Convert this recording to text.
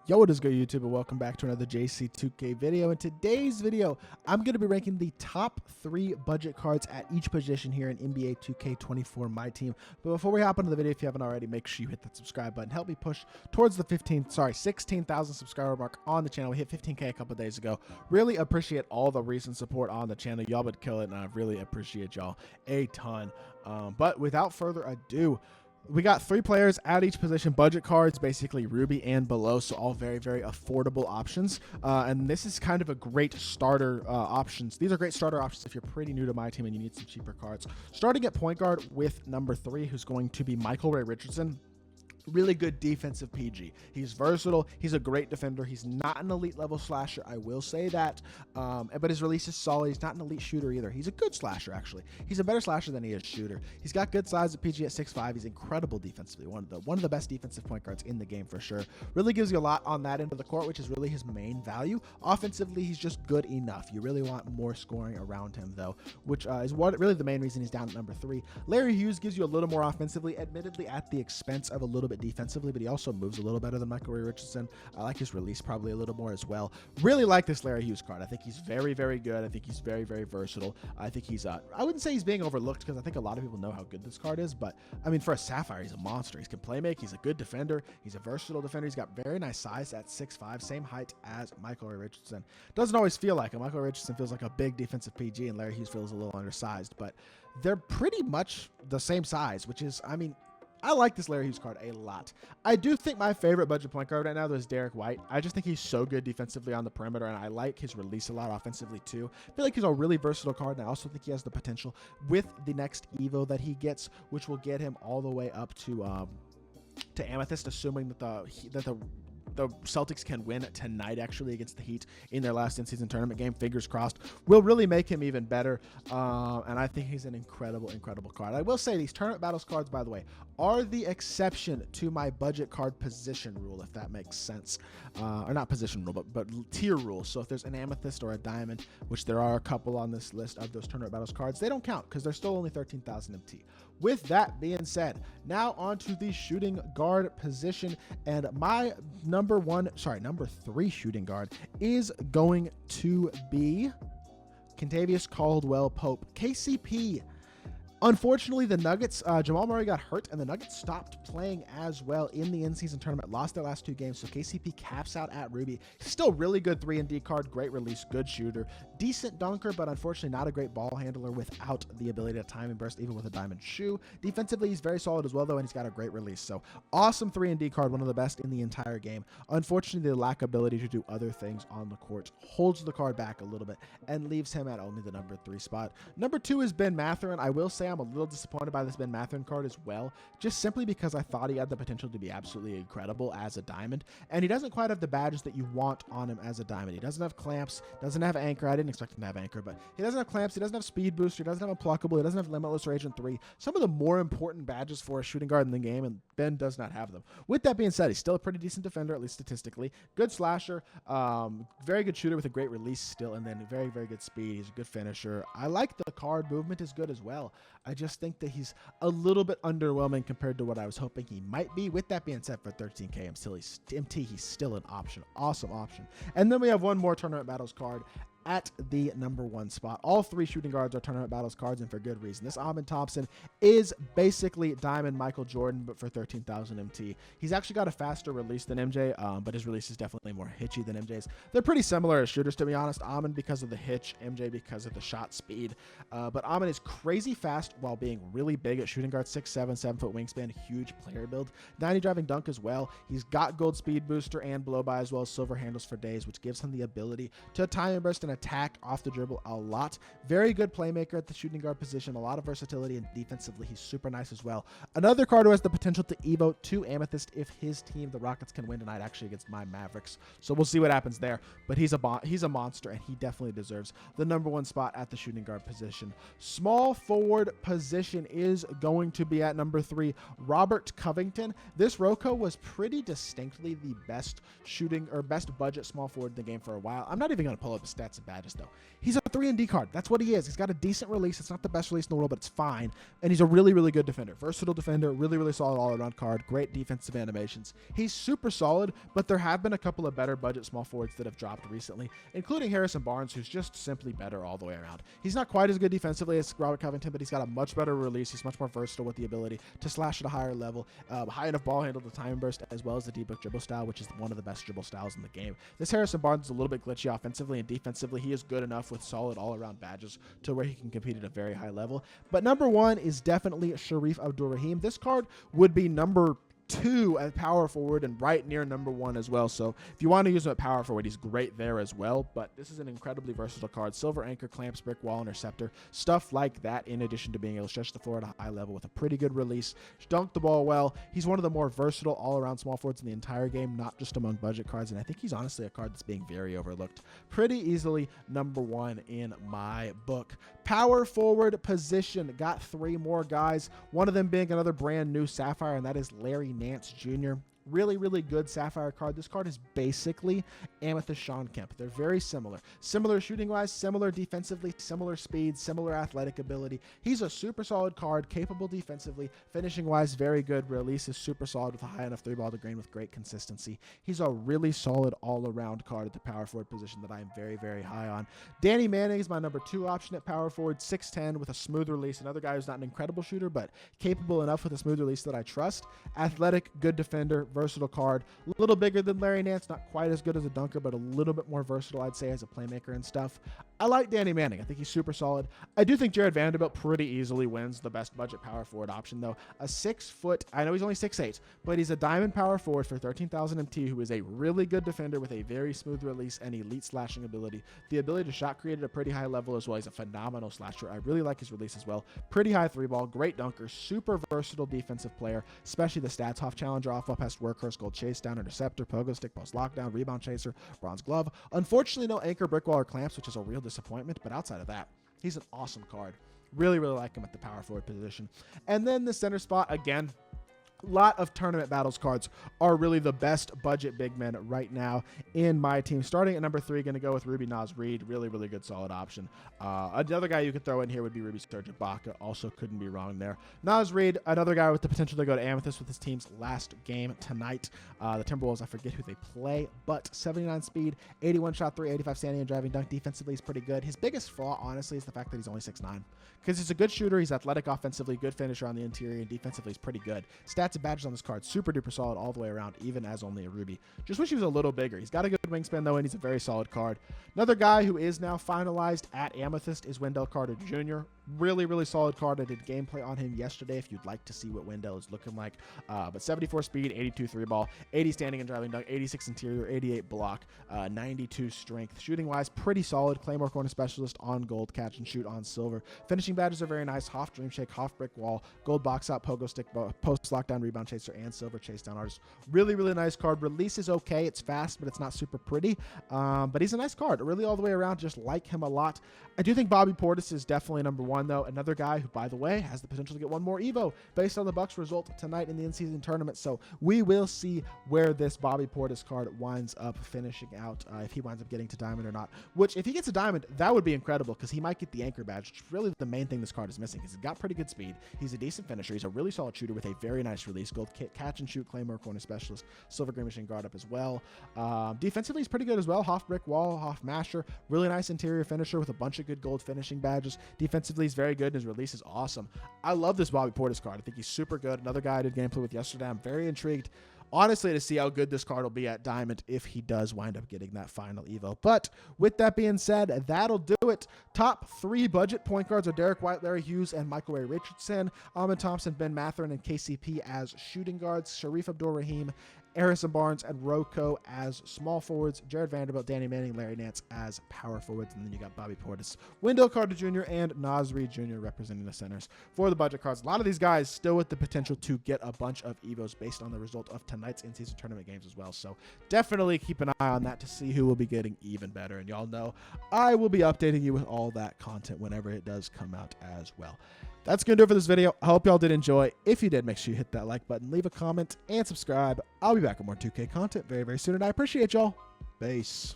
Yo, what is good, YouTube, and welcome back to another JC2K video. In today's video, I'm going to be ranking the top 3 budget cards at each position here in NBA 2K24 MyTEAM. But before we hop into the video, if you haven't already, make sure you hit that subscribe button. Help me push towards the 16,000 subscriber mark on the channel. We hit 15K a couple days ago. Really appreciate all the recent support on the channel. Y'all would kill it, and I really appreciate y'all a ton. But without further ado, we got 3 players at each position, budget cards, basically Ruby and below, so all very, very affordable options. And this is kind of a great starter options. These are great starter options if you're pretty new to my team and you need some cheaper cards. Starting at point guard with number 3, who's going to be Michael Ray Richardson. Really good defensive PG. He's versatile. He's a great defender. He's not an elite level slasher, I will say that. But his release is solid. He's not an elite shooter either. He's a good slasher, actually. He's a better slasher than he is shooter. He's got good size at PG at 6'5". He's incredible defensively. One of the best defensive point guards in the game for sure. Really gives you a lot on that end of the court, which is really his main value. Offensively, he's just good enough. You really want more scoring around him, though, which is really the main reason he's down at number 3. Larry Hughes gives you a little more offensively, admittedly at the expense of a little bit defensively, but he also moves a little better than Michael Ray Richardson. I like his release probably a little more as well. Really like this Larry Hughes card. I think he's very, very good. I think he's very, very versatile. I think he's I wouldn't say he's being overlooked because I think a lot of people know how good this card is, but I mean, for a Sapphire, he's a monster. He can play make. He's a good defender. He's a versatile defender. He's got very nice size at 6'5", same height as Michael Ray Richardson. Doesn't always feel like him. Michael Ray Richardson feels like a big defensive PG, and Larry Hughes feels a little undersized, but they're pretty much the same size, which is, I mean, I like this Larry Hughes card a lot. I do think my favorite budget point guard right now is Derek White. I just think he's so good defensively on the perimeter, and I like his release a lot offensively too. I feel like he's a really versatile card, and I also think he has the potential with the next Evo that he gets, which will get him all the way up to Amethyst, assuming that the Celtics can win tonight, actually, against the Heat in their last in-season tournament game. Fingers crossed. Will really make him even better, and I think he's an incredible, incredible card. I will say these tournament battles cards, by the way, are the exception to my budget card position rule, if that makes sense. Or not position rule, but tier rule. So if there's an Amethyst or a Diamond, which there are a couple on this list of those tournament battles cards, they don't count because they're still only 13,000 MT. With that being said, now on to the shooting guard position, and my number 3 shooting guard is going to be Kentavious Caldwell-Pope, KCP. Unfortunately, the Nuggets, Jamal Murray got hurt, and the Nuggets stopped playing as well in the in-season tournament, lost their last 2 games, so KCP caps out at Ruby. Still really good 3-and-D card, great release, good shooter, decent dunker, but unfortunately not a great ball handler without the ability to time and burst, even with a diamond shoe. Defensively, he's very solid as well, though, and he's got a great release. So awesome 3-and-D card, one of the best in the entire game. Unfortunately, the lack of ability to do other things on the court holds the card back a little bit and leaves him at only the number 3 spot. Number 2 is Ben Mathurin. I will say I'm a little disappointed by this Ben Mathurin card as well, just simply because I thought he had the potential to be absolutely incredible as a diamond, and he doesn't quite have the badges that you want on him as a diamond. He doesn't have clamps, doesn't have anchor. I didn't expect him to have anchor, but he doesn't have clamps, he doesn't have speed booster, he doesn't have unpluckable, he doesn't have limitless or agent 3. Some of the more important badges for a shooting guard in the game, and Ben does not have them. With that being said, he's still a pretty decent defender, at least statistically. Good slasher, very good shooter with a great release still, and then very, very good speed. He's a good finisher. I like the card. Movement is good as well. I just think that he's a little bit underwhelming compared to what I was hoping he might be. With that being said, for 13K MT, he's still an option. Awesome option. And then we have one more tournament battles card at the number 1 spot. All 3 shooting guards are tournament battles cards, and for good reason. This Amen Thompson is basically Diamond Michael Jordan, but for 13,000 MT. He's actually got a faster release than MJ, but his release is definitely more hitchy than MJ's. They're pretty similar as shooters, to be honest. Amen because of the hitch, MJ because of the shot speed. But Amen is crazy fast while being really big at shooting guard, 6'7", 7-foot wingspan, huge player build. 90 driving dunk as well. He's got gold speed booster and blow by, as well as silver handles for days, which gives him the ability to time and burst and attack off the dribble a lot. Very good playmaker at the shooting guard position, a lot of versatility, and defensively he's super nice as well. Another card who has the potential to Evo to Amethyst if his team, the Rockets, can win tonight, actually against my Mavericks. So we'll see what happens there, but he's a monster, and he definitely deserves the number 1 spot at the shooting guard position. Small forward position is going to be at number 3, Robert Covington. This Rocco was pretty distinctly the best shooting or best budget small forward in the game for a while. I'm not even going to pull up his stats defensive badges, though. He's a 3-and-D card. That's what he is. He's got a decent release. It's not the best release in the world, but it's fine. And he's a really, really good defender. Versatile defender, really, really solid all-around card. Great defensive animations. He's super solid, but there have been a couple of better budget small forwards that have dropped recently, including Harrison Barnes, who's just simply better all the way around. He's not quite as good defensively as Robert Covington, but he's got a much better release. He's much more versatile with the ability to slash at a higher level, high enough ball handle to time burst, as well as the deep hook dribble style, which is one of the best dribble styles in the game. This Harrison Barnes is a little bit glitchy offensively, and defensively he is good enough with solid all-around badges to where he can compete at a very high level. But number 1 is definitely Sharif Abdul-Rahim. This card would be number 2 at power forward and right near number 1 as well. So if you want to use him at power forward, he's great there as well. But this is an incredibly versatile card. Silver anchor, clamps, brick wall, interceptor, stuff like that, in addition to being able to stretch the floor at a high level with a pretty good release, dunk the ball well. He's one of the more versatile all-around small forwards in the entire game, not just among budget cards. And I think he's honestly a card that's being very overlooked. Pretty easily number 1 in my book. Power forward position, got 3 more guys, one of them being another brand new Sapphire, and that is Larry Nance Jr. Really, really good Sapphire card. This card is basically Amethyst Sean Kemp. They're very similar. Similar shooting-wise, similar defensively, similar speed, similar athletic ability. He's a super solid card, capable defensively. Finishing-wise, very good. Release is super solid with a high enough 3-ball to grain with great consistency. He's a really solid all-around card at the power forward position that I am very, very high on. Danny Manning is my number 2 option at power forward, 6'10", with a smooth release. Another guy who's not an incredible shooter, but capable enough with a smooth release that I trust. Athletic, good defender, versatile card, a little bigger than Larry Nance, not quite as good as a dunker, but a little bit more versatile, I'd say, as a playmaker and stuff. I like Danny Manning. I think he's super solid. I do think Jared Vanderbilt pretty easily wins the best budget power forward option, though. A 6-foot, I know he's only 6'8", but he's a diamond power forward for 13,000 MT who is a really good defender with a very smooth release and elite slashing ability. The ability to shot create at a pretty high level as well. He's a phenomenal slasher. I really like his release as well. Pretty high 3-ball, great dunker, super versatile defensive player, especially the stats off challenger, off up past workhorse, gold chase down, interceptor, pogo stick, post lockdown, rebound chaser, bronze glove. Unfortunately, no anchor, brick wall, or clamps, which is a real disappointment, but outside of that, he's an awesome card. Really, really like him at the power forward position. And then the center spot, again, lot of tournament battles cards are really the best budget big men right now in my team. Starting at number 3, going to go with Ruby Naz Reid. Really, really good, solid option. Another guy you could throw in here would be Ruby Serge Ibaka. Also couldn't be wrong there. Naz Reid, another guy with the potential to go to Amethyst with his team's last game tonight. The Timberwolves, I forget who they play, but 79 speed, 81 shot 3, 85 standing and driving dunk. Defensively, he's pretty good. His biggest flaw, honestly, is the fact that he's only 6'9", because he's a good shooter. He's athletic offensively, good finisher on the interior, and defensively he's pretty good. Stats and badges on this card, super duper solid all the way around, even as only a Ruby. Just wish he was a little bigger. He's got a good wingspan though, and he's a very solid card. Another guy who is now finalized at Amethyst is Wendell Carter Jr. Really, really solid card. I did gameplay on him yesterday if you'd like to see what Wendell is looking like. But 74 speed, 82 3-ball, 80 standing and driving dunk, 86 interior, 88 block, 92 strength. Shooting wise, pretty solid. Claymore corner specialist on gold, catch and shoot on silver. Finishing badges are very nice. Hoff dream shake, Hoff brick wall, gold box out, pogo stick, post lockdown, rebound chaser, and silver chase down artist. Really, really nice card. Release is okay. It's fast, but it's not super pretty. But he's a nice card. Really all the way around. Just like him a lot. I do think Bobby Portis is definitely number 1 though. Another guy who, by the way, has the potential to get one more Evo based on the Bucks result tonight in the in-season tournament. So we will see where this Bobby Portis card winds up finishing out, if he winds up getting to diamond or not. Which, if he gets a diamond, that would be incredible because he might get the anchor badge, which is really the main thing this card is missing. He's got pretty good speed. He's a decent finisher. He's a really solid shooter with a very nice release. Gold catch and shoot, Claymore corner specialist, silver green machine guard up as well. Defensively, he's pretty good as well. Hoff brick wall, Hoff masher, really nice interior finisher with a bunch of good gold finishing badges. Defensively, he's very good. His release is awesome. I love this Bobby Portis card. I think he's super good. Another guy I did gameplay with yesterday. I'm very intrigued, honestly, to see how good this card will be at Diamond if he does wind up getting that final Evo. But with that being said, that'll do it. Top 3 budget point guards are Derek White, Larry Hughes, and Michael Ray Richardson. Ahmed Thompson, Ben Mathurin, and KCP as shooting guards. Sharif Abdul-Rahim, Harrison Barnes, and Rocco as small forwards. Jared Vanderbilt, Danny Manning, Larry Nance as power forwards. And then you got Bobby Portis, Wendell Carter Jr., and Naz Reid Jr. representing the centers for the budget cards. A lot of these guys still with the potential to get a bunch of Evos based on the result of tonight's in-season tournament games as well. So definitely keep an eye on that to see who will be getting even better. And y'all know I will be updating you with all that content whenever it does come out as well. That's going to do it for this video. I hope y'all did enjoy. If you did, make sure you hit that like button, leave a comment, and subscribe. I'll be back with more 2K content very, very soon, and I appreciate y'all. Peace.